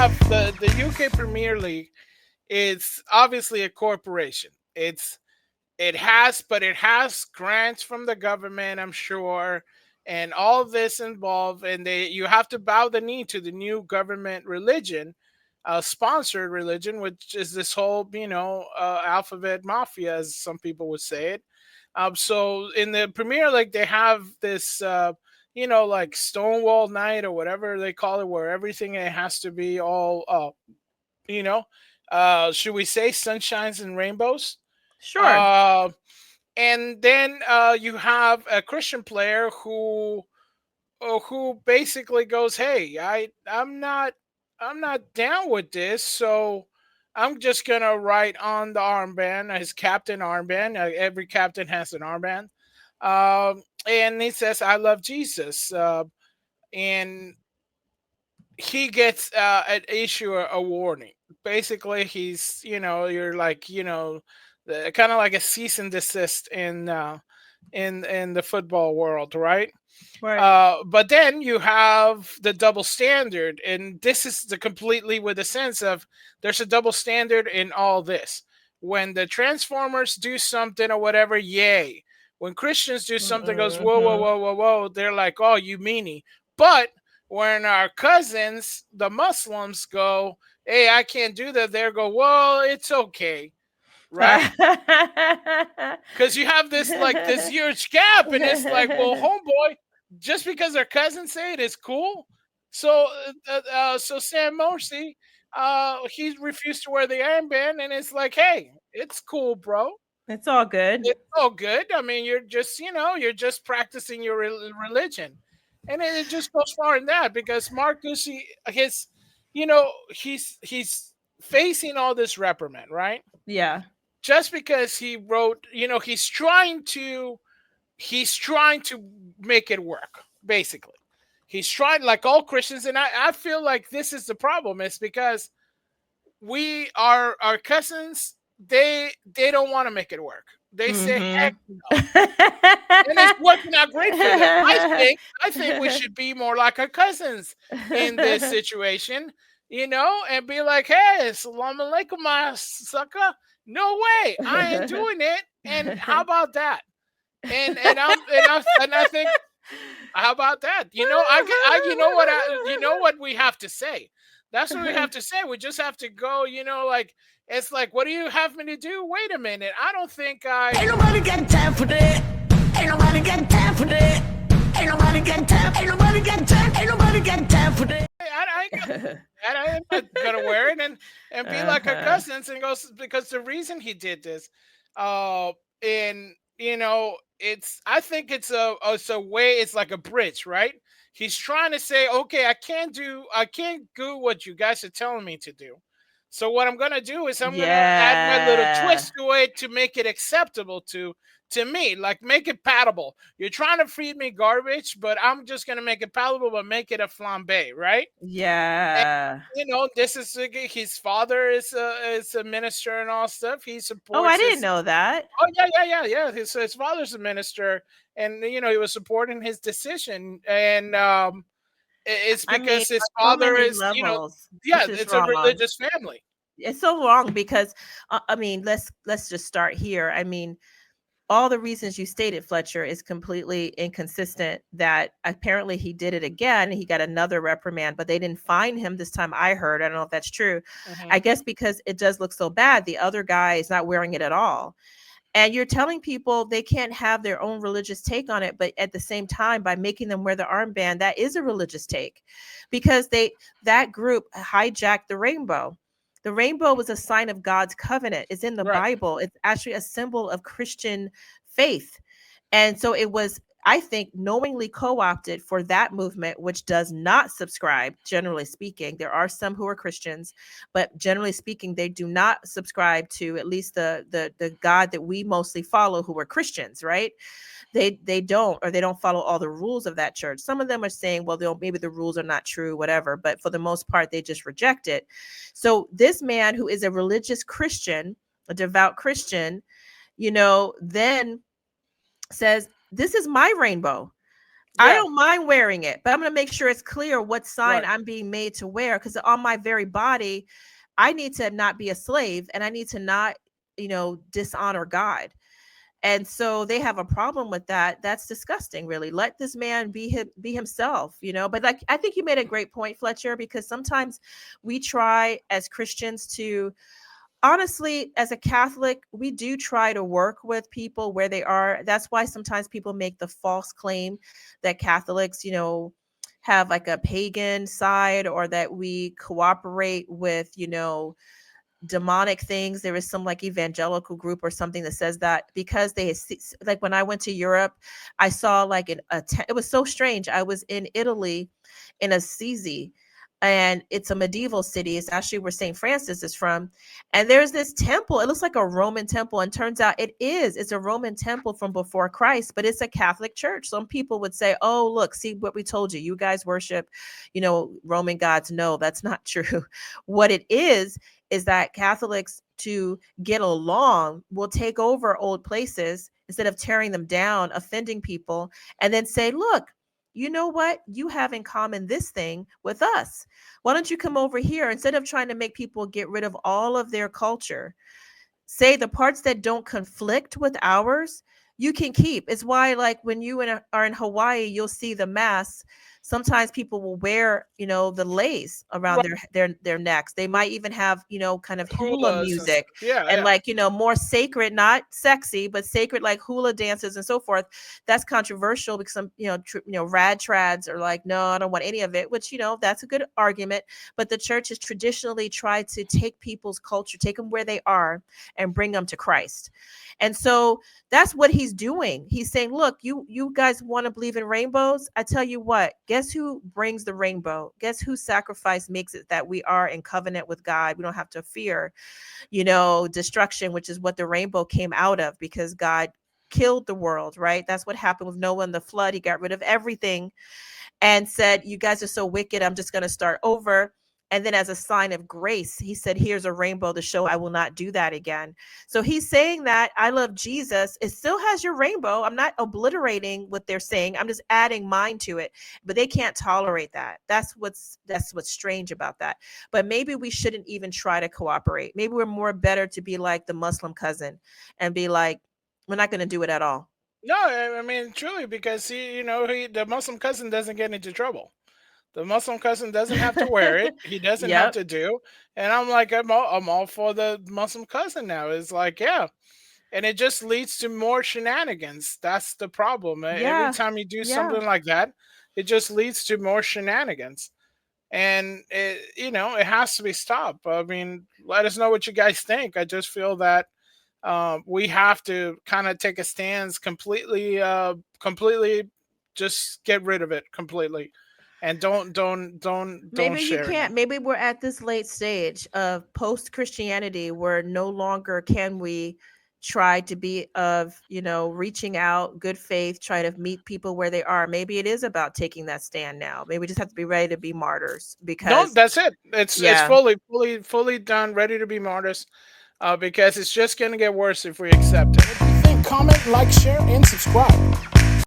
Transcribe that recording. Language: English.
have the UK Premier League. It's obviously a corporation. It has grants from the government, I'm sure, and all of this involved. And you have to bow the knee to the new government religion, sponsored religion, which is this whole, alphabet mafia, as some people would say it. So in the Premier League, they have this, like Stonewall Night or whatever they call it, where everything it has to be all, you know, should we say sunshines and rainbows? Sure. Uh, and then you have a Christian player who basically goes, "Hey, I'm not down with this, so I'm just gonna write on the armband his captain armband. Every captain has an armband, and he says, "I love Jesus," and he gets an issue a warning. Basically, he's you're like kind of like a cease and desist in the football world, right? Right. But then you have the double standard, and this is the completely with the sense of there's a double standard in all this. When the Transformers do something or whatever, yay. When Christians do something, goes whoa, whoa, Mhm. whoa, whoa, whoa. They're like, oh, you meanie. But when our cousins, the Muslims, go, hey, I can't do that, they go, well, it's okay, right? Because you have this huge gap, and it's like, well, homeboy, just because their cousins say it is cool. So so Sam Morsy, he refused to wear the armband, and it's like, hey, it's cool, bro. It's all good. It's all good. I mean, you're just practicing your religion, and it just goes far in that because Marc Guehi, he's facing all this reprimand, right? Yeah. Just because he wrote, he's trying to make it work, basically. He's trying, like all Christians, and I feel like this is the problem, is because we are our cousins, they don't want to make it work. They say heck Mhm. no. And it's working out great for them. I think we should be more like our cousins in this situation, and be like, hey, salam alaikum, my sucker. No way, I ain't doing it. And how about that? And I think, how about that? You know what we have to say. That's what we have to say. We just have to go. Like, it's like, what do you have me to do? Wait a minute. I don't think Ain't nobody got time for that. Ain't nobody got time for that. Ain't nobody got time. Ain't nobody got time. Ain't nobody got time for that. I ain't gonna wear it and be like her Uh-huh. cousins and goes, because the reason he did this, and I think it's a way, it's like a bridge, right? He's trying to say, okay, I can't do what you guys are telling me to do. So what I'm gonna do is I'm gonna add my little Yeah. twist to it to make it acceptable to me, like make it palatable. You're trying to feed me garbage, but I'm just gonna make it palatable, but make it a flambe, right? And, Yeah. this is his father is a minister and all stuff. He Oh, I supports didn't his. know that. Oh, yeah. His father's a minister, and he was supporting his decision, and it's I mean, because his on so father many is, levels, yeah, this is it's a wrong. religious family. It's so wrong because I mean, let's just start here. I mean, all the reasons you stated, Fletcher, is completely inconsistent. That apparently he did it again. He got another reprimand, but they didn't fine him this time. I heard. I don't know if that's true. I Hmm. guess because it does look so bad. The other guy is not wearing it at all. And you're telling people they can't have their own religious take on it, but at the same time, by making them wear the armband, that is a religious take, because that group hijacked the rainbow. The rainbow was a sign of God's covenant. It's in the Right. Bible. It's actually a symbol of Christian faith. And so it was, I think, knowingly co opted for that movement, which does not subscribe, generally speaking. There are some who are Christians, but generally speaking, they do not subscribe to at least the God that we mostly follow, who are Christians, right? They don't, or they don't follow all the rules of that church. Some of them are saying, well, maybe the rules are not true, whatever, but for the most part, they just reject it. So this man, who is a religious Christian, a devout Christian, then says, this is my rainbow. I Yeah, don't mind wearing it, but I'm going to make sure it's clear what sign right. I'm being made to wear, because on my very body, I need to not be a slave, and I need to not, dishonor God. And so they have a problem with that. That's disgusting, really. Let this man be himself, But like, I think you made a great point, Fletcher, because sometimes we try as Christians to, honestly, as a Catholic, we do try to work with people where they are. That's why sometimes people make the false claim that Catholics, have like a pagan side, or that we cooperate with, demonic things. There is some like evangelical group or something that says that, because like when I went to Europe, I saw like it was so strange. I was in Italy, in Assisi, and it's a medieval city. It's actually where St. Francis is from. And there's this temple. It looks like a Roman temple, and turns out it's a Roman temple from before Christ, but it's a Catholic church. Some people would say, oh, look, see what we told you. You guys worship, Roman gods. No, that's not true. What it is that Catholics, to get along, will take over old places instead of tearing them down, offending people, and then say, look, you know what? You have in common this thing with us. Why don't you come over here? Instead of trying to make people get rid of all of their culture, say the parts that don't conflict with ours, you can keep. It's why, like, when you are in Hawaii, you'll see the masks. Sometimes people will wear, the lace around Right. their necks. They might even have, kind of hula Hulas and music, stuff. Yeah, and yeah. like, more sacred, not sexy, but sacred, like hula dances and so forth. That's controversial, because some, rad trads are like, no, I don't want any of it, which, that's a good argument. But the church has traditionally tried to take people's culture, take them where they are, and bring them to Christ. And so that's what he's doing. He's saying, look, you guys want to believe in rainbows? I tell you what, guess who brings the rainbow? Guess whose sacrifice makes it that we are in covenant with God? We don't have to fear, destruction, which is what the rainbow came out of, because God killed the world, right? That's what happened with Noah and the flood. He got rid of everything and said, you guys are so wicked, I'm just going to start over. And then, as a sign of grace, he said, here's a rainbow to show I will not do that again. So he's saying that I love Jesus. It still has your rainbow. I'm not obliterating what they're saying. I'm just adding mine to it. But they can't tolerate that. That's what's strange about that. But maybe we shouldn't even try to cooperate. Maybe we're more better to be like the Muslim cousin and be like, we're not going to do it at all. No, I mean truly, because the Muslim cousin doesn't get into trouble. The Muslim cousin doesn't have to wear it. He doesn't have Yep. to do. And I'm like, I'm all for the Muslim cousin now. It's like, yeah. And it just leads to more shenanigans. That's the problem. Every Yeah. time you do Yeah. something like that, it just leads to more shenanigans. And it has to be stopped. I mean, let us know what you guys think. I just feel that we have to kind of take a stance completely, completely, just get rid of it completely, and don't Maybe you share can't. anymore. Maybe we're at this late stage of post Christianity where no longer can we try to be of, reaching out, good faith, try to meet people where they are. Maybe it is about taking that stand now. Maybe we just have to be ready to be martyrs, No, because, that's it. It's yeah. fully done, ready to be martyrs. Because it's just gonna get worse if we accept it. What do you think? Comment, like, share, and subscribe.